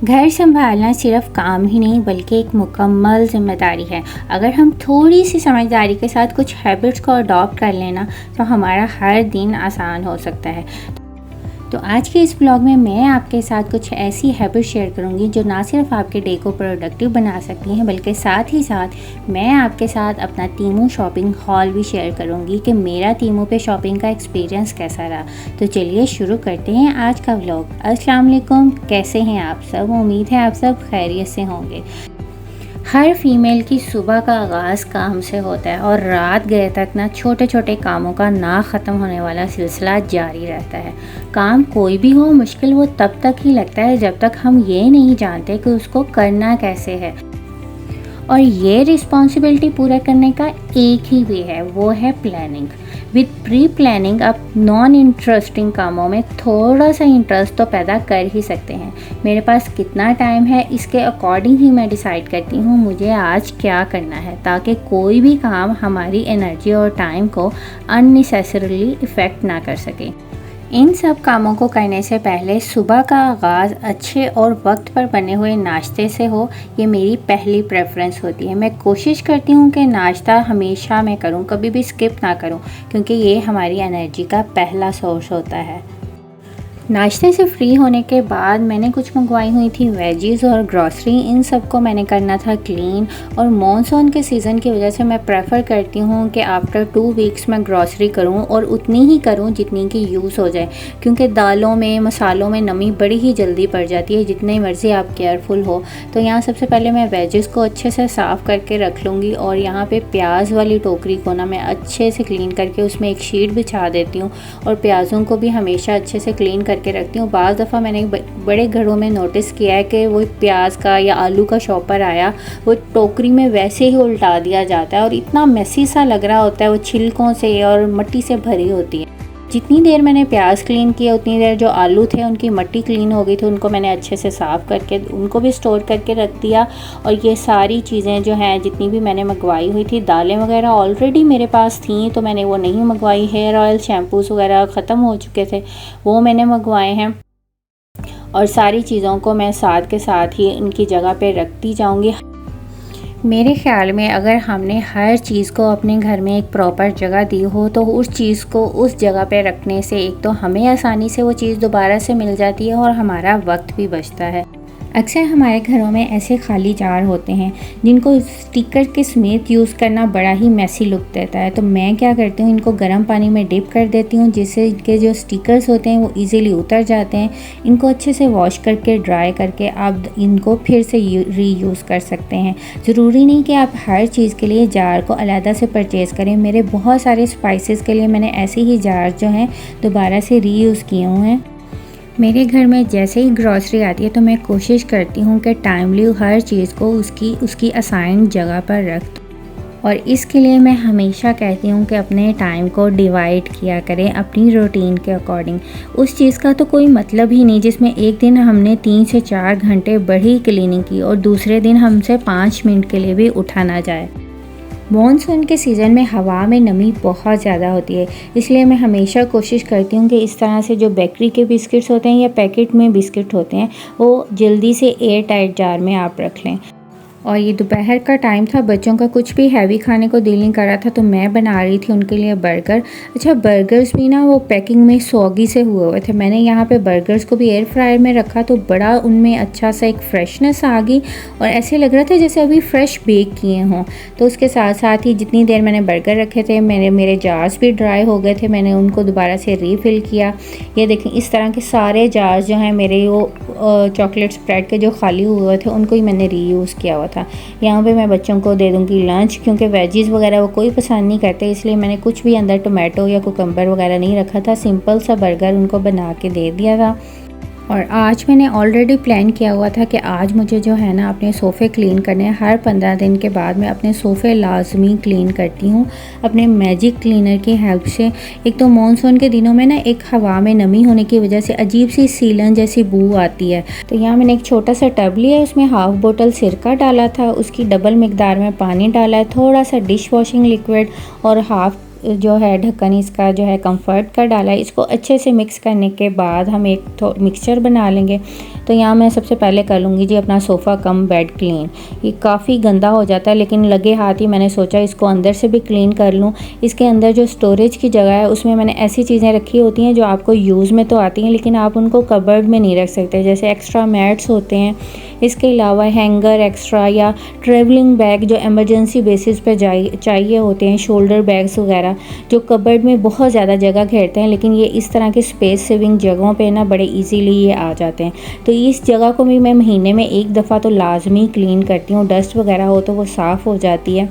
घर संभालना सिर्फ काम ही नहीं बल्कि एक मुकम्मल ज़िम्मेदारी है। अगर हम थोड़ी सी समझदारी के साथ कुछ हैबिट्स को अडॉप्ट कर लेना तो हमारा हर दिन आसान हो सकता है। तो आज के इस ब्लॉग में मैं आपके साथ कुछ ऐसी हैबिट शेयर करूंगी जो ना सिर्फ आपके डे को प्रोडक्टिव बना सकती हैं बल्कि साथ ही साथ मैं आपके साथ अपना टीमू शॉपिंग हॉल भी शेयर करूंगी कि मेरा टीमू पे शॉपिंग का एक्सपीरियंस कैसा रहा। तो चलिए शुरू करते हैं आज का व्लॉग। अस्सलाम वालेकुम, कैसे हैं आप सब? उम्मीद है आप सब खैरियत से होंगे। हर फीमेल की सुबह का आगाज़ काम से होता है और रात गए तक ना छोटे छोटे कामों का ना ख़त्म होने वाला सिलसिला जारी रहता है। काम कोई भी हो, मुश्किल वो तब तक ही लगता है जब तक हम ये नहीं जानते कि उसको करना कैसे है। और ये रिस्पॉन्सिबिलिटी पूरा करने का एक ही वे है, वो है प्लानिंग। विद प्री प्लानिंग आप नॉन इंटरेस्टिंग कामों में थोड़ा सा इंटरेस्ट तो पैदा कर ही सकते हैं। मेरे पास कितना टाइम है इसके अकॉर्डिंग ही मैं डिसाइड करती हूँ मुझे आज क्या करना है, ताकि कोई भी काम हमारी एनर्जी और टाइम को अननेसेसरीली इफ़ेक्ट ना कर सके। इन सब कामों को करने से पहले सुबह का आगाज़ अच्छे और वक्त पर बने हुए नाश्ते से हो, ये मेरी पहली प्रेफरेंस होती है। मैं कोशिश करती हूँ कि नाश्ता हमेशा मैं करूँ, कभी भी स्किप ना करूँ, क्योंकि ये हमारी एनर्जी का पहला सोर्स होता है। नाश्ते से फ्री होने के बाद मैंने कुछ मंगवाई हुई थी वेजीज़ और ग्रॉसरी। इन सब को मैंने करना था क्लीन। और मॉनसून के सीज़न की वजह से मैं प्रेफर करती हूँ कि आफ्टर 2 वीक्स मैं ग्रॉसरी करूँ और उतनी ही करूँ जितनी की यूज़ हो जाए, क्योंकि दालों में मसालों में नमी बड़ी ही जल्दी पड़ जाती है, जितनी मर्ज़ी आप केयरफुल हो। तो यहाँ सबसे पहले मैं वेजेस को अच्छे से साफ़ करके रख लूँगी और यहाँ पर प्याज वाली टोकरी को ना मैं अच्छे से क्लीन करके उसमें एक शीट बिछा देती हूँ और प्याज़ों को भी हमेशा अच्छे से क्लीन करके रखती हूँ। बाज़ दफ़ा मैंने बड़े घरों में नोटिस किया है कि वो प्याज का या आलू का शॉपर आया, वो टोकरी में वैसे ही उल्टा दिया जाता है और इतना मेसी सा लग रहा होता है, वो छिलकों से और मिट्टी से भरी होती है। जितनी देर मैंने प्याज क्लीन किया उतनी देर जो आलू थे उनकी मिट्टी क्लीन हो गई थी, उनको मैंने अच्छे से साफ़ करके उनको भी स्टोर करके रख दिया। और ये सारी चीज़ें जो हैं जितनी भी मैंने मंगवाई हुई थी, दालें वगैरह ऑलरेडी मेरे पास थी तो मैंने वो नहीं मंगवाई। हेयर ऑयल, शैम्पूस वगैरह ख़त्म हो चुके थे, वो मैंने मंगवाए हैं। और सारी चीज़ों को मैं साथ के साथ ही उनकी जगह पे रखती जाऊंगी। मेरे ख़्याल में अगर हमने हर चीज़ को अपने घर में एक प्रॉपर जगह दी हो तो उस चीज़ को उस जगह पे रखने से एक तो हमें आसानी से वो चीज़ दोबारा से मिल जाती है और हमारा वक्त भी बचता है। अक्सर हमारे घरों में ऐसे खाली जार होते हैं जिनको स्टिकर के समेत यूज़ करना बड़ा ही मैसी लुक देता है। तो मैं क्या करती हूँ, इनको गर्म पानी में डिप कर देती हूँ जिससे इनके जो स्टिकर्स होते हैं वो इजीली उतर जाते हैं। इनको अच्छे से वॉश करके ड्राई करके आप इनको फिर से रीयूज़ कर सकते हैं। ज़रूरी नहीं कि आप हर चीज़ के लिए जार को अलहदा से परचेज़ करें। मेरे बहुत सारे स्पाइसेस के लिए मैंने ऐसे ही जार जो हैं दोबारा से रीयूज़ किए हुए हैं। मेरे घर में जैसे ही ग्रॉसरी आती है तो मैं कोशिश करती हूँ कि टाइमली हर चीज़ को उसकी असाइन जगह पर रख दूँ। और इसके लिए मैं हमेशा कहती हूँ कि अपने टाइम को डिवाइड किया करें अपनी रूटीन के अकॉर्डिंग। उस चीज़ का तो कोई मतलब ही नहीं जिसमें एक दिन हमने 3 से 4 घंटे बड़ी क्लीनिंग की और दूसरे दिन हमसे 5 मिनट के लिए भी उठा ना जाए। मॉनसून के सीज़न में हवा में नमी बहुत ज़्यादा होती है, इसलिए मैं हमेशा कोशिश करती हूँ कि इस तरह से जो बेकरी के बिस्किट्स होते हैं या पैकेट में बिस्किट होते हैं वो जल्दी से एयर टाइट जार में आप रख लें। और ये दोपहर का टाइम था, बच्चों का कुछ भी हैवी खाने को दिल नहीं कर रहा था तो मैं बना रही थी उनके लिए बर्गर। अच्छा, बर्गर्स भी ना वो पैकिंग में सॉगी से हुए हुए थे। मैंने यहाँ पे बर्गर्स को भी एयर फ्रायर में रखा तो बड़ा उनमें अच्छा सा एक फ्रेशनेस आ गई और ऐसे लग रहा था जैसे अभी फ़्रेश बेक किए हों। तो उसके साथ साथ ही जितनी देर मैंने बर्गर रखे थे मेरे जार्स भी ड्राई हो गए थे, मैंने उनको दोबारा से रीफ़िल किया। ये देखें, इस तरह के सारे जार्स जो हैं मेरे वो चॉकलेट स्प्रेड के जो खाली हुए थे उनको ही मैंने रीयूज़ किया हुआ था। यहाँ पे मैं बच्चों को दे दूँगी लंच, क्योंकि वेजीज़ वगैरह वो कोई पसंद नहीं करते, इसलिए मैंने कुछ भी अंदर टोमेटो या कुकम्बर वगैरह नहीं रखा था। सिंपल सा बर्गर उनको बना के दे दिया था। और आज मैंने ऑलरेडी प्लान किया हुआ था कि आज मुझे जो है ना अपने सोफ़े क्लीन करने हैं। हर 15 दिन के बाद मैं अपने सोफ़े लाजमी क्लीन करती हूँ अपने मैजिक क्लीनर की हेल्प से। एक तो मॉनसून के दिनों में ना एक हवा में नमी होने की वजह से अजीब सी सीलन जैसी बू आती है। तो यहाँ मैंने एक छोटा सा टब लिया है, उसमें हाफ़ बोतल सिरका डाला था, उसकी डबल मिकदार में पानी डाला है, थोड़ा सा डिश वॉशिंग लिक्विड और हाफ़ जो है ढक्कन इसका जो है कंफर्ट का डाला है। इसको अच्छे से मिक्स करने के बाद हम एक मिक्सचर बना लेंगे। तो यहाँ मैं सबसे पहले कर लूँगी जी अपना सोफ़ा कम बेड क्लीन। ये काफ़ी गंदा हो जाता है, लेकिन लगे हाथ ही मैंने सोचा इसको अंदर से भी क्लीन कर लूँ। इसके अंदर जो स्टोरेज की जगह है उसमें मैंने ऐसी चीज़ें रखी होती हैं जो आपको यूज़ में तो आती हैं, लेकिन आप उनको कबर्ड में नहीं रख सकते, जैसे एक्स्ट्रा मैट्स होते हैं। इसके अलावा हैंगर एक्स्ट्रा या ट्रैवलिंग बैग जो इमरजेंसी बेसिस पे चाहिए होते हैं, शोल्डर बैग्स वगैरह जो कबर्ड में बहुत ज़्यादा जगह घेरते हैं, लेकिन ये इस तरह के स्पेस सेविंग जगहों पे ना बड़े इजीली ये आ जाते हैं। तो इस जगह को भी मैं महीने में एक दफ़ा तो लाजमी क्लीन करती हूँ। डस्ट वगैरह हो तो वो साफ़ हो जाती है।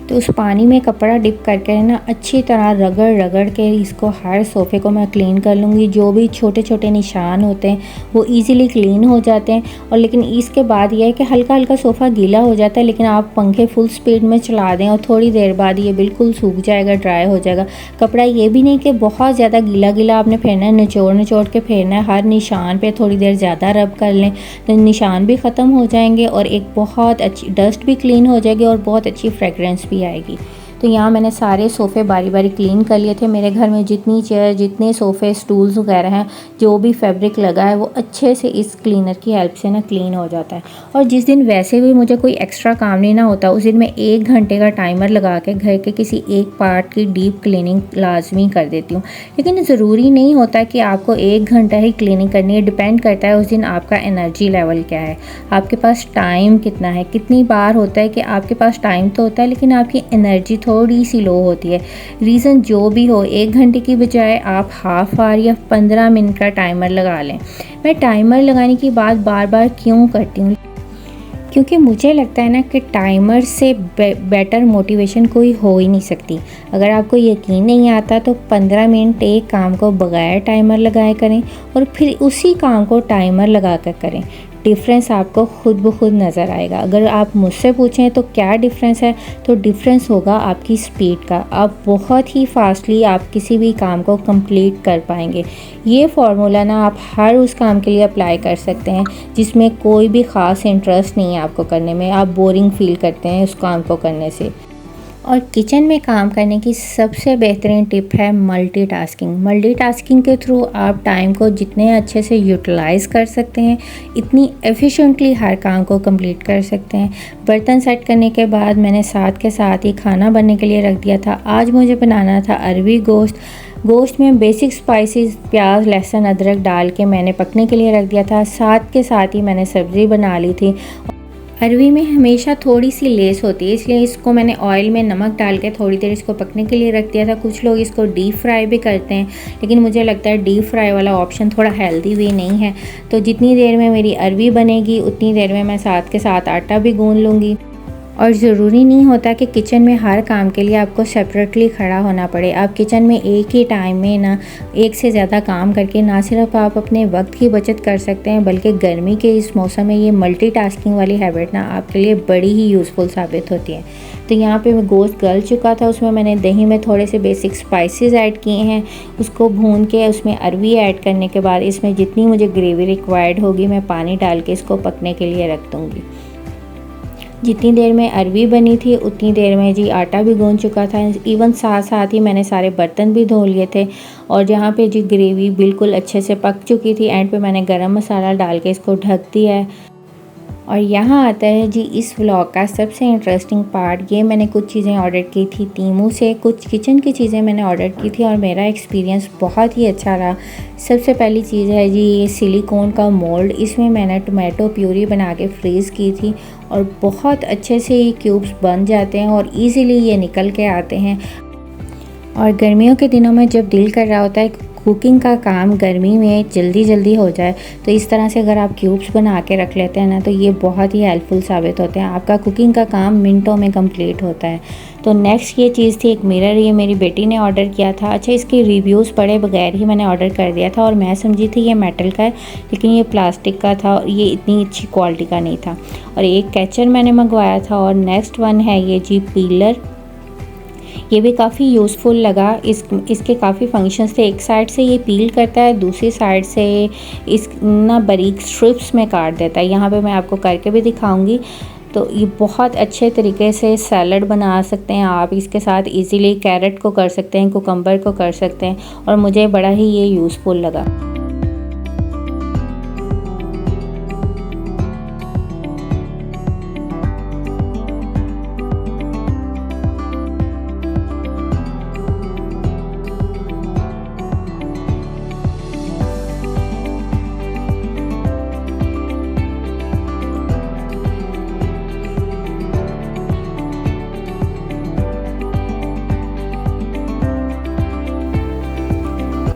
तो उस पानी में कपड़ा डिप करके ना अच्छी तरह रगड़ के इसको हर सोफ़े को मैं क्लीन कर लूँगी। जो भी छोटे छोटे निशान होते हैं वो इजीली क्लीन हो जाते हैं। और लेकिन इसके बाद यह है कि हल्का हल्का सोफ़ा गीला हो जाता है, लेकिन आप पंखे फुल स्पीड में चला दें और थोड़ी देर बाद ये बिल्कुल सूख जाएगा, ड्राई हो जाएगा। कपड़ा ये भी नहीं कि बहुत ज़्यादा गीला आपने फेरना है, निचोड़ के फेरना है। हर निशान पर थोड़ी देर ज़्यादा रब कर लें तो निशान भी ख़त्म हो जाएंगे और एक बहुत अच्छी डस्ट भी क्लीन हो जाएगी और बहुत अच्छी फ्रेगरेंस भी आएगी। तो यहाँ मैंने सारे सोफ़े बारी बारी क्लीन कर लिए थे। मेरे घर में जितनी चेयर, जितने सोफ़े, स्टूल्स वगैरह हैं, जो भी फैब्रिक लगा है वो अच्छे से इस क्लीनर की हेल्प से ना क्लीन हो जाता है। और जिस दिन वैसे भी मुझे कोई एक्स्ट्रा काम नहीं ना होता, उस दिन मैं 1 घंटे का टाइमर लगा के घर के किसी एक पार्ट की डीप क्लीनिंग लाजमी कर देती हूँ। लेकिन ज़रूरी नहीं होता कि आपको 1 घंटा ही क्लीनिंग करनी है, डिपेंड करता है उस दिन आपका एनर्जी लेवल क्या है, आपके पास टाइम कितना है। कितनी बार होता है कि आपके पास टाइम तो होता है लेकिन आपकी एनर्जी थोड़ी सी लो होती है। रीज़न जो भी हो, 1 घंटे की बजाय आप हाफ आवर या 15 मिनट का टाइमर लगा लें। मैं टाइमर लगाने की बात बार बार क्यों करती हूँ, क्योंकि मुझे लगता है ना कि टाइमर से बेटर मोटिवेशन कोई हो ही नहीं सकती। अगर आपको यकीन नहीं आता तो 15 मिनट एक काम को बगैर टाइमर लगाए करें और फिर उसी काम को टाइमर लगा कर करें। डिफरेंस आपको खुद ब खुद नज़र आएगा। अगर आप मुझसे पूछें तो क्या डिफरेंस है, तो डिफरेंस होगा आपकी स्पीड का। आप बहुत ही फास्टली आप किसी भी काम को कंप्लीट कर पाएंगे। ये फार्मूला ना आप हर उस काम के लिए अप्लाई कर सकते हैं जिसमें कोई भी ख़ास इंटरेस्ट नहीं है आपको करने में, आप बोरिंग फील करते हैं उस काम को करने से। और किचन में काम करने की सबसे बेहतरीन टिप है मल्टीटास्किंग। मल्टीटास्किंग के थ्रू आप टाइम को जितने अच्छे से यूटिलाइज़ कर सकते हैं, इतनी एफिशिएंटली हर काम को कंप्लीट कर सकते हैं। बर्तन सेट करने के बाद मैंने साथ के साथ ही खाना बनने के लिए रख दिया था। आज मुझे बनाना था अरवी गोश्त में बेसिक स्पाइसेस प्याज, लहसुन, अदरक डाल के मैंने पकने के लिए रख दिया था। साथ के साथ ही मैंने सब्ज़ी बना ली थी। अरवी में हमेशा थोड़ी सी लेस होती है, इसलिए इसको मैंने ऑयल में नमक डाल के थोड़ी देर इसको पकने के लिए रख दिया था। कुछ लोग इसको डीप फ्राई भी करते हैं, लेकिन मुझे लगता है डीप फ्राई वाला ऑप्शन थोड़ा हेल्दी भी नहीं है। तो जितनी देर में मेरी अरवी बनेगी उतनी देर में मैं साथ के साथ आटा भी गूंद लूँगी। और ज़रूरी नहीं होता कि किचन में हर काम के लिए आपको सेपरेटली खड़ा होना पड़े। आप किचन में एक ही टाइम में ना एक से ज़्यादा काम करके ना सिर्फ आप अपने वक्त की बचत कर सकते हैं, बल्कि गर्मी के इस मौसम में ये मल्टीटास्किंग वाली हैबिट ना आपके लिए बड़ी ही यूज़फुल साबित होती है। तो यहाँ पे गोश्त गल चुका था, उसमें मैंने दही में थोड़े से बेसिक स्पाइसेस ऐड किए हैं। उसको भून के उसमें अरवी ऐड करने के बाद इसमें जितनी मुझे ग्रेवी रिक्वायर्ड होगी मैं पानी डाल के इसको पकने के लिए रख दूँगी। जितनी देर में अरवी बनी थी उतनी देर में जी आटा भी गूंद चुका था। इवन साथ साथ ही मैंने सारे बर्तन भी धो लिए थे। और जहाँ पे जी ग्रेवी बिल्कुल अच्छे से पक चुकी थी, एंड पे मैंने गरम मसाला डाल के इसको ढक दिया है। और यहाँ आता है जी इस व्लॉग का सबसे इंटरेस्टिंग पार्ट। ये मैंने कुछ चीज़ें ऑर्डर की थी तीमू से, कुछ किचन की चीज़ें मैंने ऑर्डर की थी और मेरा एक्सपीरियंस बहुत ही अच्छा रहा। सबसे पहली चीज़ है जी ये सिलिकॉन का मोल्ड। इसमें मैंने टोमेटो प्यूरी बना के फ्रीज़ की थी और बहुत अच्छे से ये क्यूब्स बन जाते हैं और ईज़िली ये निकल के आते हैं। और गर्मियों के दिनों में जब दिल कर रहा होता है कुकिंग का काम गर्मी में जल्दी हो जाए, तो इस तरह से अगर आप क्यूब्स बना के रख लेते हैं ना तो ये बहुत ही हेल्पफुल साबित होते हैं। आपका कुकिंग का काम मिनटों में कंप्लीट होता है। तो नेक्स्ट ये चीज़ थी एक मिरर। ये मेरी बेटी ने ऑर्डर किया था। अच्छा, इसके रिव्यूज़ पढ़े बगैर ही मैंने ऑर्डर कर दिया था और मैं समझी थी ये मेटल का है, लेकिन ये प्लास्टिक का था और ये इतनी अच्छी क्वालिटी का नहीं था। और एक कैचर मैंने मंगवाया था। और नेक्स्ट वन है ये जी पीलर। ये भी काफ़ी यूज़फुल लगा। इसके काफ़ी फंक्शंस थे। एक साइड से ये पील करता है, दूसरी साइड से इस ना बारीक स्ट्रिप्स में काट देता है। यहाँ पे मैं आपको करके भी दिखाऊंगी। तो ये बहुत अच्छे तरीके से सैलड बना सकते हैं आप। इसके साथ इजीली कैरेट को कर सकते हैं, कुकम्बर को कर सकते हैं, और मुझे बड़ा ही ये यूज़फुल लगा।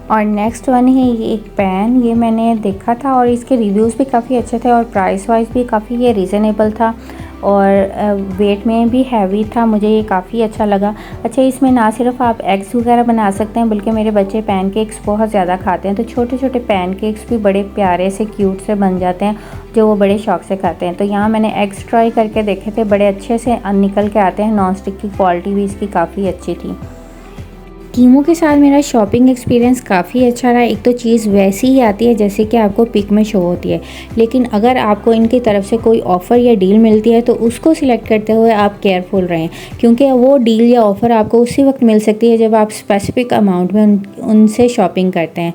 और नेक्स्ट वन है ये एक पैन, ये मैंने देखा था और इसके रिव्यूज़ भी काफ़ी अच्छे थे और प्राइस वाइज भी काफ़ी ये रीज़नेबल था और वेट में भी हैवी था। मुझे ये काफ़ी अच्छा लगा। अच्छा, इसमें ना सिर्फ आप एग्स वगैरह बना सकते हैं, बल्कि मेरे बच्चे पैनकेक्स बहुत ज़्यादा खाते हैं, तो छोटे छोटे पैनकेक्स भी बड़े प्यारे से क्यूट से बन जाते हैं, जो वो बड़े शौक़ से खाते हैं। तो यहाँ मैंने एग्स ट्राई करके देखे थे, बड़े अच्छे से निकल के आते हैं। नॉन स्टिक की क्वालिटी भी इसकी काफ़ी अच्छी थी। कीमो के साथ मेरा शॉपिंग एक्सपीरियंस काफ़ी अच्छा रहा। एक तो चीज़ वैसी ही आती है जैसे कि आपको पिक में शो होती है, लेकिन अगर आपको इनकी तरफ से कोई ऑफ़र या डील मिलती है तो उसको सिलेक्ट करते हुए आप केयरफुल रहें, क्योंकि वो डील या ऑफ़र आपको उसी वक्त मिल सकती है जब आप स्पेसिफिक अमाउंट में उनसे शॉपिंग करते हैं।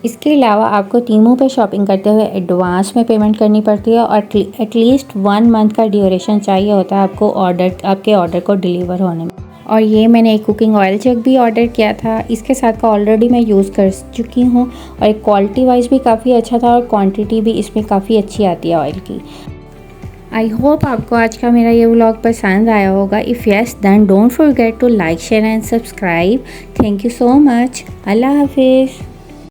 इसके अलावा आपको टीमो पे शॉपिंग करते हुए एडवांस में पेमेंट करनी पड़ती है और एटलीस्ट 1 मंथ का ड्यूरेशन चाहिए होता है आपको आपके ऑर्डर को डिलीवर होने में। और ये मैंने एक कुकिंग ऑयल जग भी ऑर्डर किया था, इसके साथ का ऑलरेडी मैं यूज़ कर चुकी हूँ और क्वालिटी वाइज भी काफ़ी अच्छा था और क्वांटिटी भी इसमें काफ़ी अच्छी आती है ऑयल की। आई होप आपको आज का मेरा ये व्लॉग पसंद आया होगा। If yes then don't forget to like, share and subscribe. Thank you so much. अल्लाह हाफिज़।